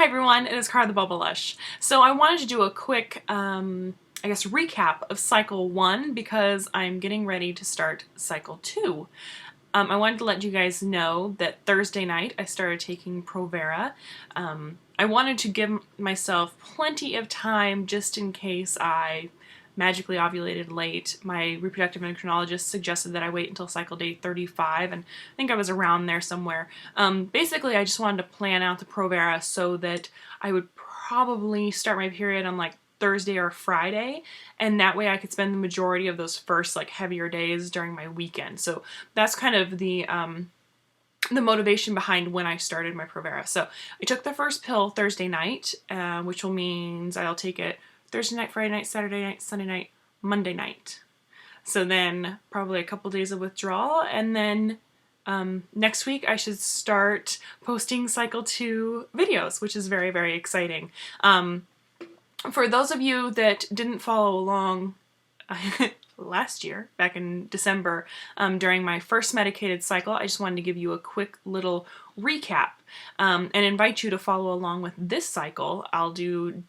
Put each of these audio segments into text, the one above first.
Hi everyone, it is Cara the Bubblelush. So I wanted to do a quick, recap of cycle 1 because I'm getting ready to start cycle 2. I wanted to let you guys know that Thursday night I started taking Provera. I wanted to give myself plenty of time just in case I magically ovulated late. My reproductive endocrinologist suggested that I wait until cycle day 35, and I think I was around there somewhere. Basically, I just wanted to plan out the Provera so that I would probably start my period on like Thursday or Friday, and that way I could spend the majority of those first like heavier days during my weekend. So that's kind of the motivation behind when I started my Provera. So I took the first pill Thursday night, which means I'll take it Thursday night, Friday night, Saturday night, Sunday night, Monday night. So then probably a couple days of withdrawal, and then next week I should start posting cycle 2 videos, which is very, very exciting. For those of you that didn't follow along last year, back in December, during my first medicated cycle, I just wanted to give you a quick little recap and invite you to follow along with this cycle. I'll do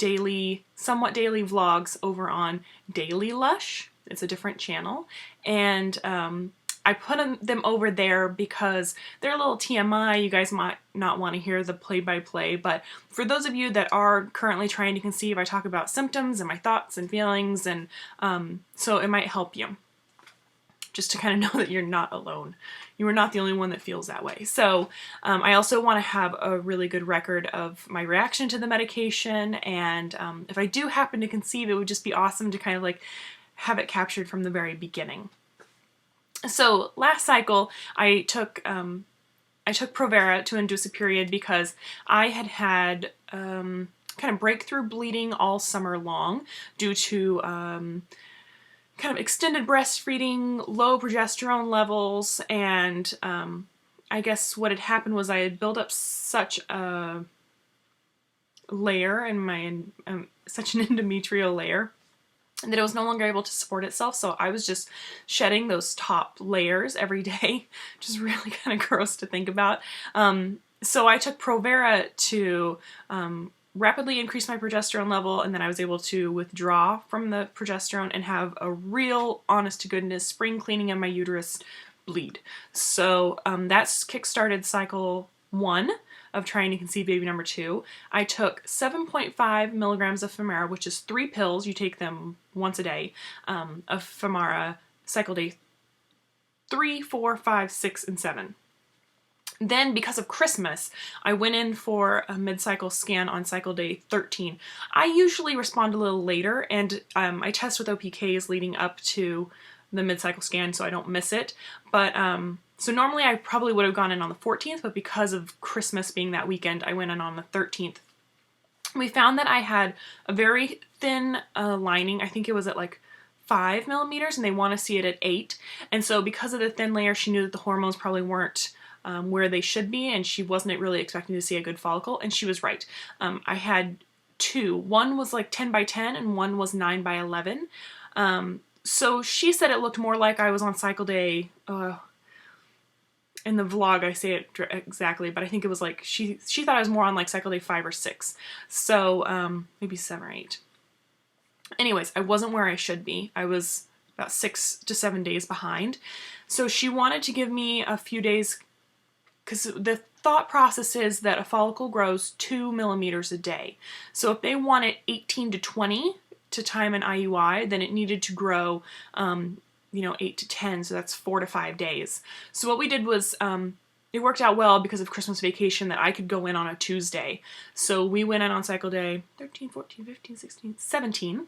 somewhat daily vlogs over on DailyLush. It's a different channel, and I put them over there because they're a little TMI. You guys might not want to hear the play-by-play, but for those of you that are currently trying to conceive, I talk about symptoms and my thoughts and feelings, and so it might help you just to kind of know that you're not alone. You are not the only one that feels that way. So I also want to have a really good record of my reaction to the medication, and if I do happen to conceive, it would just be awesome to kind of like have it captured from the very beginning. So last cycle, I took Provera to induce a period because I had kind of breakthrough bleeding all summer long due to kind of extended breastfeeding, low progesterone levels, and I guess what had happened was I had built up such a layer in my such an endometrial layer that it was no longer able to support itself, so I was just shedding those top layers every day, which is really kind of gross to think about. So I took Provera to rapidly increase my progesterone level, and then I was able to withdraw from the progesterone and have a real, honest-to-goodness spring cleaning of my uterus bleed. So that's kick-started cycle 1 of trying to conceive baby number 2. I took 7.5 milligrams of Femara, which is 3 pills. You take them once a day, of Femara, cycle day 3, 4, 5, 6, and 7. Then, because of Christmas, I went in for a mid-cycle scan on cycle day 13. I usually respond a little later, and I test with OPKs leading up to the mid-cycle scan so I don't miss it. But so normally I probably would have gone in on the 14th, but because of Christmas being that weekend, I went in on the 13th. We found that I had a very thin lining. I think it was at like 5 millimeters, and they want to see it at 8. And so because of the thin layer, she knew that the hormones probably weren't where they should be, and she wasn't really expecting to see a good follicle, and she was right. I had 2. One was like 10 by 10, and one was 9 by 11. So she said it looked more like I was on cycle day, in the vlog I say it exactly, but I think it was like, she thought I was more on like cycle day 5 or 6. So maybe 7 or 8. Anyways, I wasn't where I should be. I was about 6 to 7 days behind. So she wanted to give me a few days, because the thought process is that a follicle grows 2 millimeters a day. So if they wanted 18 to 20 to time an IUI, then it needed to grow 8 to 10, so that's 4 to 5 days. So what we did was, it worked out well because of Christmas vacation that I could go in on a Tuesday. So we went in on cycle day 13, 14, 15, 16, 17.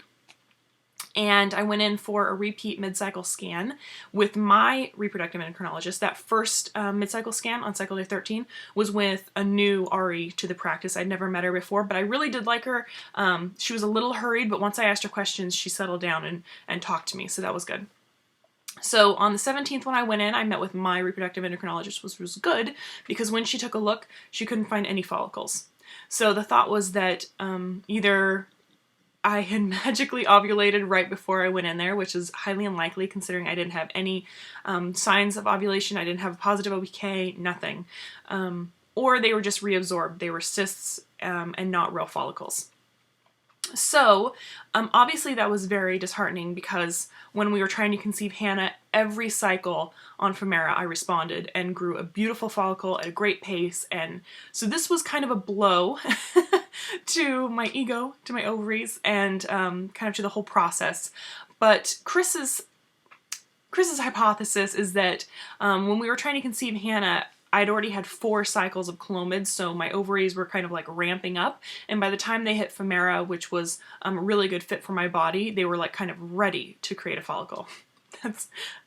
And I went in for a repeat mid-cycle scan with my reproductive endocrinologist. That first mid-cycle scan on cycle day 13 was with a new RE to the practice. I'd never met her before, but I really did like her. She was a little hurried, but once I asked her questions, she settled down and talked to me, so that was good. So on the 17th when I went in, I met with my reproductive endocrinologist, which was good because when she took a look, she couldn't find any follicles. So the thought was that either I had magically ovulated right before I went in there, which is highly unlikely considering I didn't have any signs of ovulation. I didn't have a positive OPK, nothing. or they were just reabsorbed. They were cysts and not real follicles. So obviously that was very disheartening, because when we were trying to conceive Hannah, every cycle on Femera I responded and grew a beautiful follicle at a great pace. And so this was kind of a blow to my ego, to my ovaries, and kind of to the whole process. But Chris's hypothesis is that when we were trying to conceive Hannah, I'd already had 4 cycles of clomid, so my ovaries were kind of like ramping up, and by the time they hit Femera, which was a really good fit for my body, they were like kind of ready to create a follicle.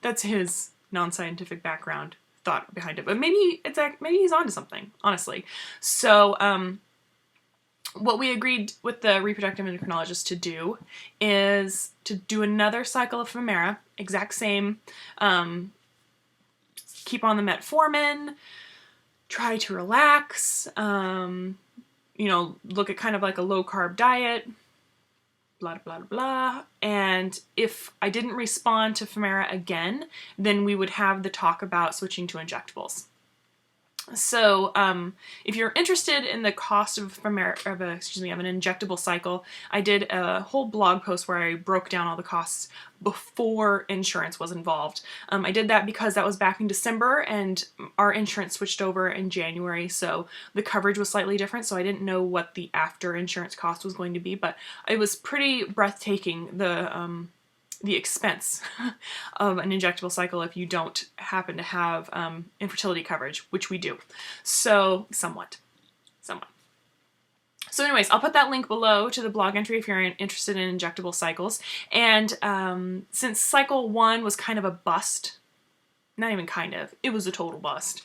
That's his non-scientific background thought behind it, but maybe he's onto something, honestly. So what we agreed with the reproductive endocrinologist to do is to do another cycle of Femera, exact same. Keep on the metformin, try to relax, you know, look at kind of like a low-carb diet, blah, blah, blah. And if I didn't respond to Femera again, then we would have the talk about switching to injectables. So if you're interested in the cost of an injectable cycle, I did a whole blog post where I broke down all the costs before insurance was involved. I did that because that was back in December and our insurance switched over in January, so the coverage was slightly different, so I didn't know what the after insurance cost was going to be, but it was pretty breathtaking, the expense of an injectable cycle if you don't happen to have infertility coverage, which we do. So somewhat. So anyways, I'll put that link below to the blog entry if you're interested in injectable cycles. And since cycle 1 was kind of a bust, not even kind of, it was a total bust,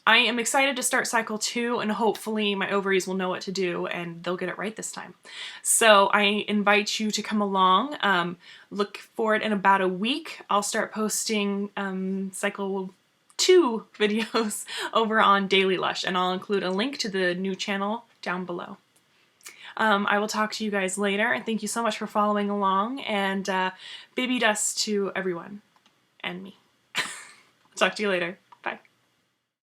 I am excited to start cycle 2, and hopefully my ovaries will know what to do and they'll get it right this time. So I invite you to come along. Look for it in about a week. I'll start posting cycle 2 videos over on DailyLush, and I'll include a link to the new channel down below. I will talk to you guys later, and thank you so much for following along, and baby dust to everyone and me. Talk to you later.